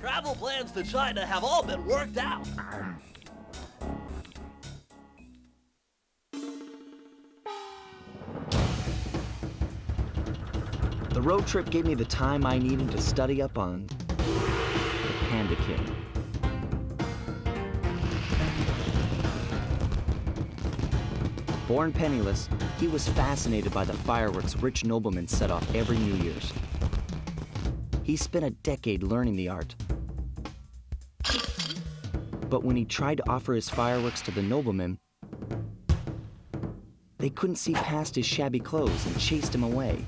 Travel plans to China have all been worked out. The road trip gave me the time I needed to study up on the Panda King. Born penniless, he was fascinated by the fireworks rich noblemen set off every New Year's. He spent a decade learning the art. But when he tried to offer his fireworks to the noblemen, they couldn't see past his shabby clothes and chased him away.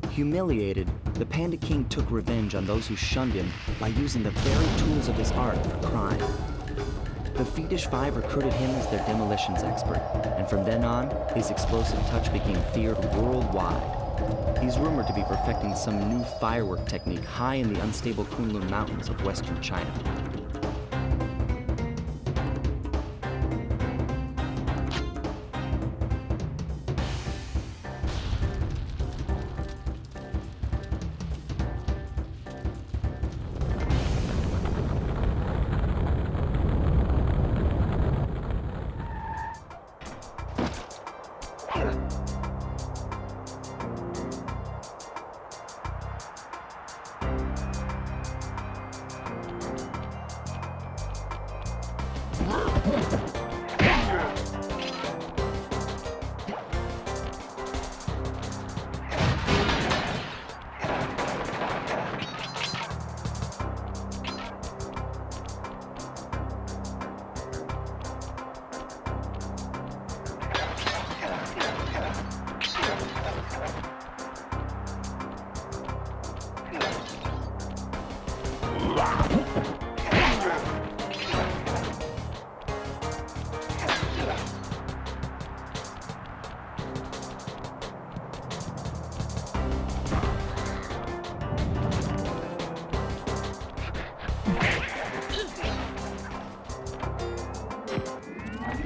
Humiliated, the Panda King took revenge on those who shunned him by using the very tools of his art for crime. The Fiendish Five recruited him as their demolitions expert, and from then on, his explosive touch became feared worldwide. He's rumored to be perfecting some new firework technique high in the unstable Kunlun Mountains of western China.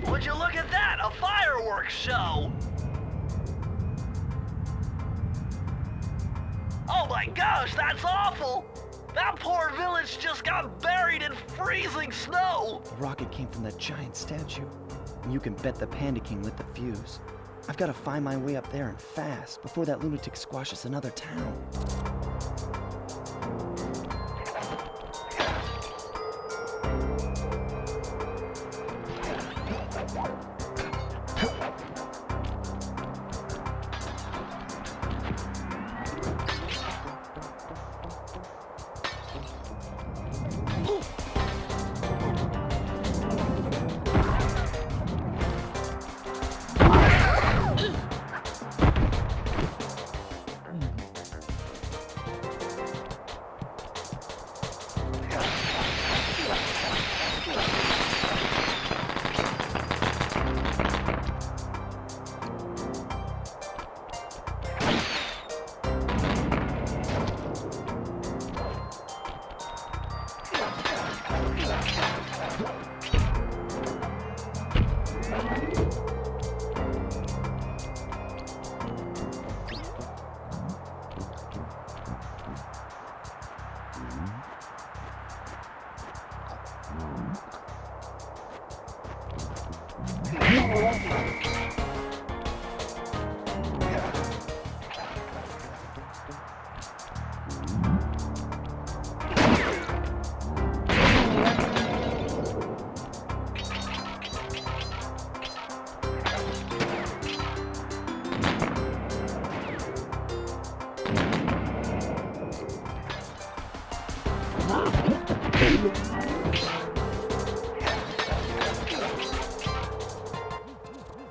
Would you look at that? A fireworks show! Oh my gosh, that's awful! That poor village just got buried in freezing snow! The rocket came from that giant statue, and you can bet the Panda King lit the fuse. I've got to find my way up there and fast before that lunatic squashes another town.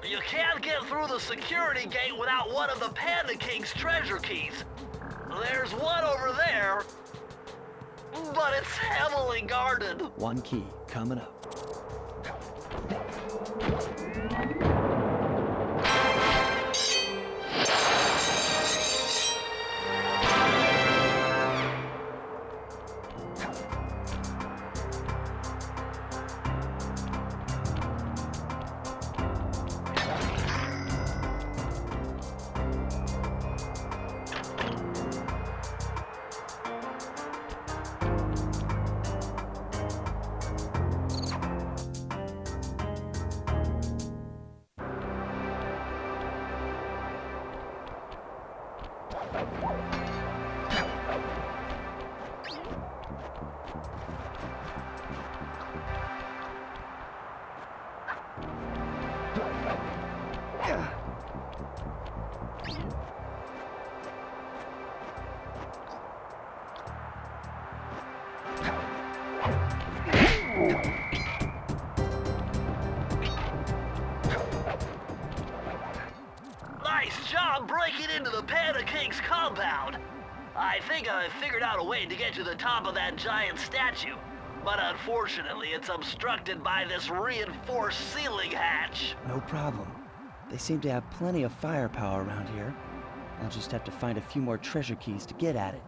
You can't get through the security gate without one of the Panda King's treasure keys. There's one over there, but it's heavily guarded. One key coming up. Nice job breaking into the Panda King's compound. I think I figured out a way to get to the top of that giant statue. But unfortunately, it's obstructed by this reinforced ceiling hatch. No problem. They seem to have plenty of firepower around here. I'll just have to find a few more treasure keys to get at it.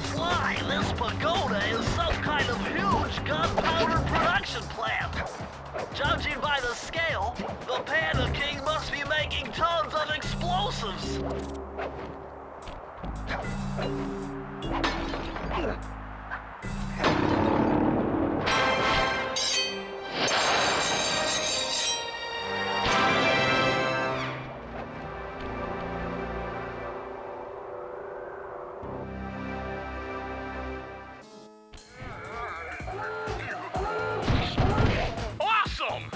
Sly, this pagoda is some kind of huge gunpowder production plant. Judging by the scale, the Panda King must be making tons of explosives. Awesome!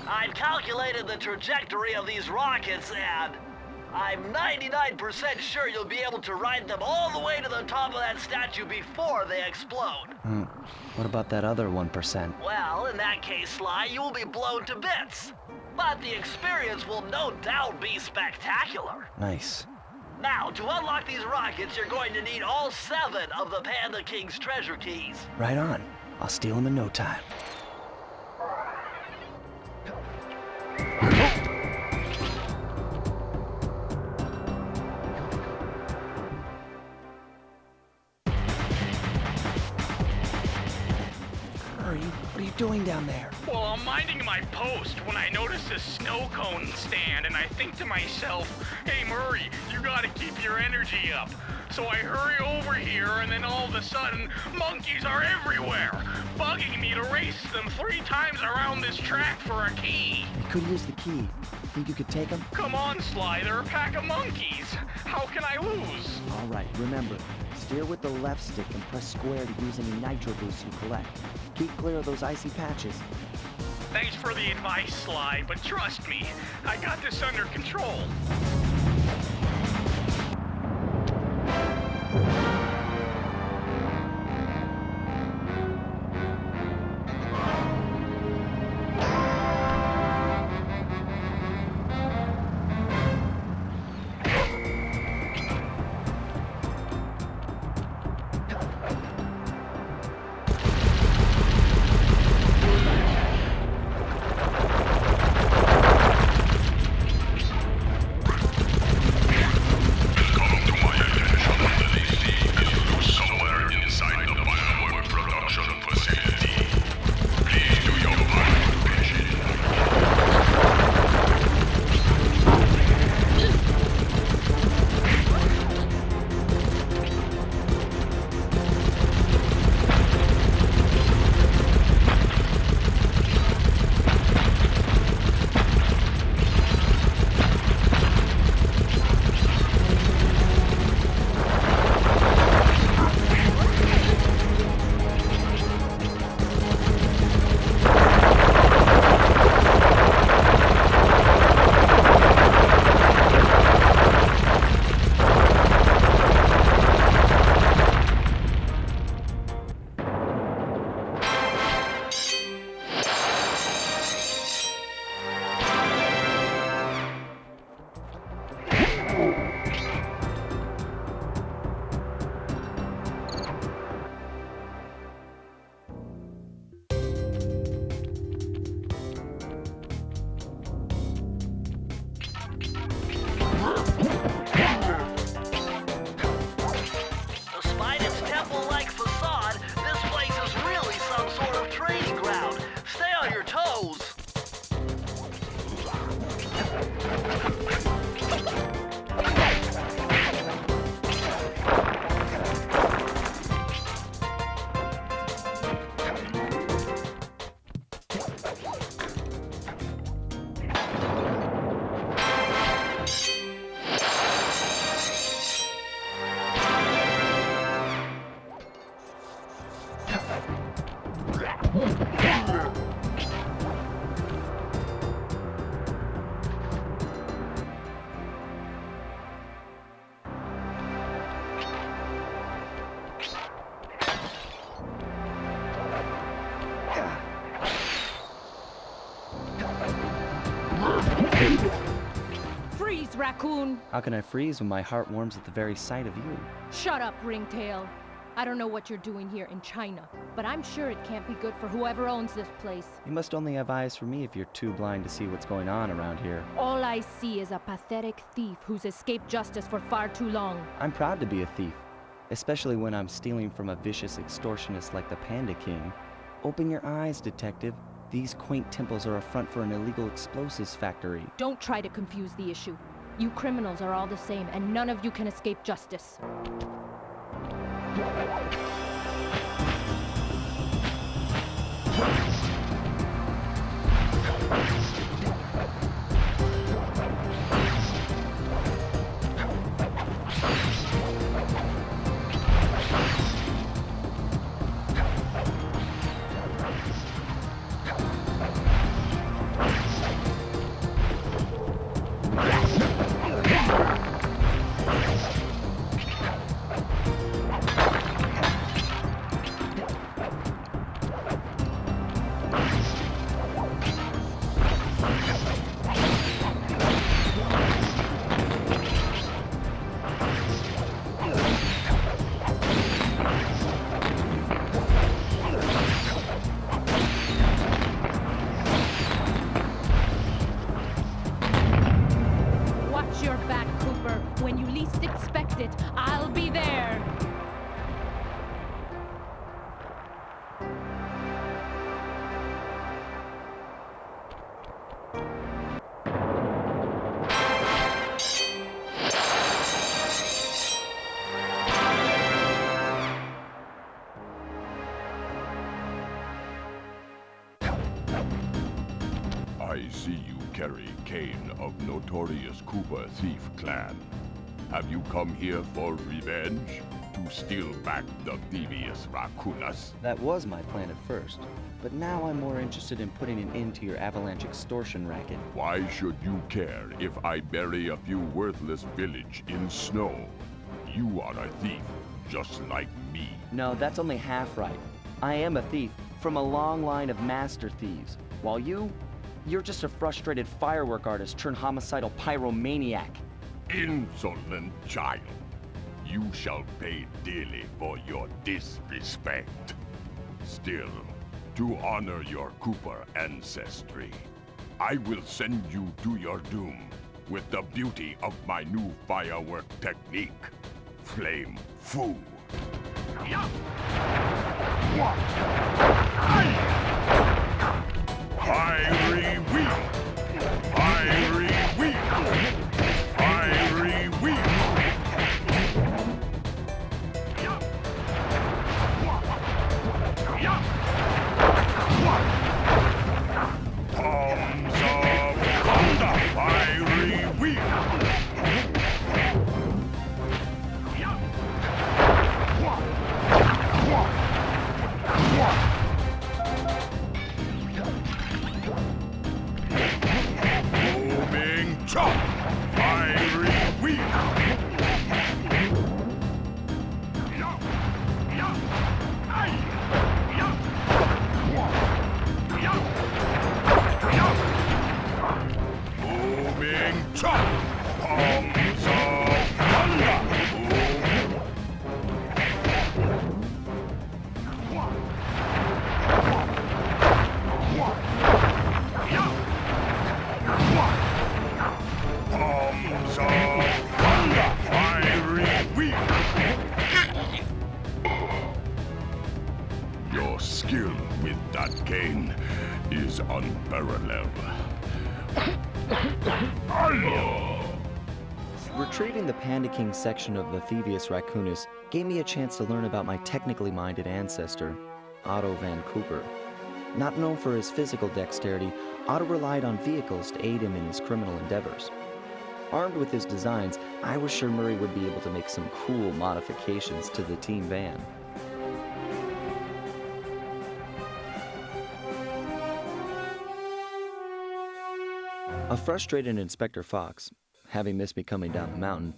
I've calculated the trajectory of these rockets and I'm 99% sure you'll be able to ride them all the way to the top of that statue before they explode. What about that other 1%? Well, in that case, Sly, you will be blown to bits. But the experience will no doubt be spectacular. Nice. Now, to unlock these rockets, you're going to need all 7 of the Panda King's treasure keys. Right on. I'll steal them in no time. Hurry, what are you doing down there? Well, I'm minding my post when I notice a snow cone stand, and I think to myself, hey Murray, you gotta keep your energy up. So I hurry over here, and then all of a sudden, monkeys are everywhere, bugging me to race them 3 times around this track for a key. We could use the key. Think you could take them? Come on, Sly, they're a pack of monkeys. How can I lose? All right, remember, steer with the left stick and press square to use any nitro boosts you collect. Keep clear of those icy patches. Thanks for the advice, Sly, but trust me, I got this under control. Freeze, raccoon! How can I freeze when my heart warms at the very sight of you? Shut up, ringtail. I don't know what you're doing here in China, but I'm sure it can't be good for whoever owns this place. You must only have eyes for me if you're too blind to see what's going on around here. All I see is a pathetic thief who's escaped justice for far too long. I'm proud to be a thief, especially when I'm stealing from a vicious extortionist like the Panda King. Open your eyes, detective. These quaint temples are a front for an illegal explosives factory. Don't try to confuse the issue. You criminals are all the same, and none of you can escape justice. Watch your back, Cooper. When you least expect it, I'll be there. I see you carry Kane of notorious Cooper thief clan. Have you come here for revenge? To steal back the devious raccoonus? That was my plan at first, but now I'm more interested in putting an end to your avalanche extortion racket. Why should you care if I bury a few worthless village in snow? You are a thief, just like me. No, that's only half right. I am a thief from a long line of master thieves, while you're just a frustrated firework artist turned homicidal pyromaniac. Insolent child. You shall pay dearly for your disrespect. Still, to honor your Cooper ancestry, I will send you to your doom with the beauty of my new firework technique, Flame Fu. Fiery wheel! Fiery wheel! Fiery wheel! Palms of thunder! Fiery wheel! Moving chop! Fiery wheel! Moving chop! Palms of thunder! Palms of thunder! Fiery wheel! Your skill with that cane is unparalleled. Retrieving the Panda King section of the Thievius Raccoonus gave me a chance to learn about my technically minded ancestor, Otto Van Cooper. Not known for his physical dexterity, Otto relied on vehicles to aid him in his criminal endeavors. Armed with his designs, I was sure Murray would be able to make some cool modifications to the team van. A frustrated Inspector Fox, having missed me coming down the mountain,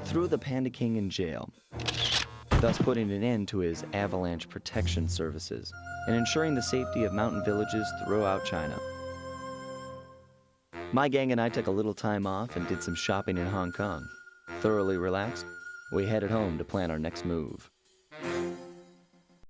threw the Panda King in jail, thus putting an end to his avalanche protection services and ensuring the safety of mountain villages throughout China. My gang and I took a little time off and did some shopping in Hong Kong. Thoroughly relaxed, we headed home to plan our next move.